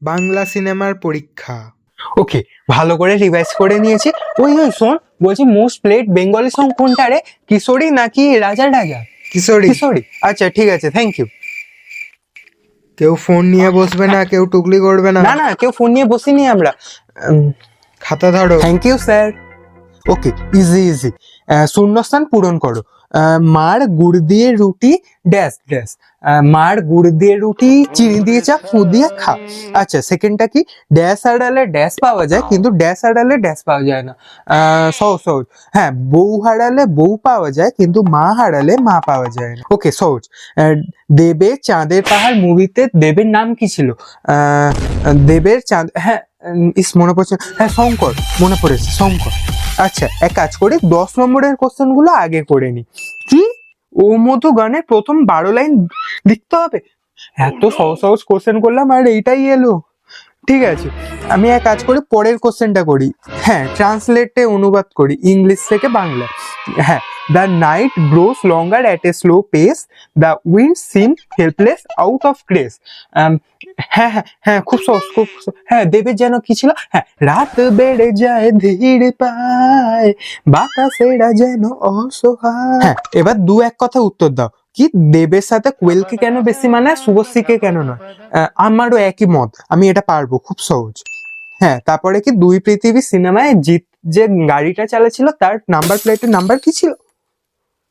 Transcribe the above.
বাংলা সিনেমার পরীক্ষা। ওকে, ভালো করে রিভাইজ করে নিয়েছি। ওই ওই শোন, বলছি মোস্ট প্লেড বেঙ্গলি সং কোনটা রে? কিশোরী নাকি রাজা রাজা? কিশোরী। কিশোরী, আচ্ছা ঠিক আছে, থ্যাংক ইউ। কেউ ফোন নিয়ে বসবে না, কেউ টুকলি করবে না। না না, কেউ ফোন নিয়ে বসিনি আমরা। খাতা ধরো। Thank you sir. Okay, easy easy. শূন্যস্থান পূরণ করো। মার গুড় দিয়ে রুটি ড্যাশ ড্যাশ। মার গুড় দিয়ে রুটি চিনি দিয়ে চা ফু দিয়ে খা। আচ্ছা, সেকেন্ডটা কি? ড্যাশ আড়ালে ড্যাশ পাওয়া যায়, কিন্তু ড্যাশ আড়ালে ড্যাশ পাওয়া যায় না। সহজ সহজ। হ্যাঁ, বউ হারালে বউ পাওয়া যায়, কিন্তু মা হারালে মা পাওয়া যায় না। ওকে, সহজ। দেবে চাঁদের পাহাড় মুভিতে দেবের নাম কি ছিল? দেবের চাঁদ, হ্যাঁ, মনে পড়ছে, হ্যাঁ শঙ্কর, মনে পড়েছে, শঙ্কর। আচ্ছা, এক কাজ করি, 10 নম্বরের কোশ্চেন গুলো আগে করে নি। কি? ও মধু গানের প্রথম 12 লাইন লিখতে হবে? এত সহজ সহজ কোশ্চেন করলাম আর এইটাই এলো। ঠিক আছে, আমি এক কাজ করি, পরের কোশ্চেনটা করি। হ্যাঁ, ট্রান্সলেটে অনুবাদ করি ইংলিশ থেকে বাংলা। হ্যাঁ, the night gross longer at a slow pace, the wind SIM helpless out of grace. হ্যাঁ হ্যাঁ হ্যাঁ, খুব সহজ, খুব হ্যাঁ, দেবের যেন কি ছিল? হ্যাঁ, রাত বেড়ে যায় ধীর পায়, বাতাসেরা যেন অসহায়। হ্যাঁ, এবার দু এক কথা উত্তর দাও। কি দেবের সাথে কোয়েলকে কেন বেশি মানায়, শুভশ্রীকে কেন নয়? আমারও একই মত, আমি এটা পারবো, খুব সহজ। হ্যাঁ, তারপরে কি দুই পৃথিবী সিনেমায় জিৎ যে গাড়িটা চালাচ্ছিল তার নাম্বার প্লেটের নাম্বার কি ছিল?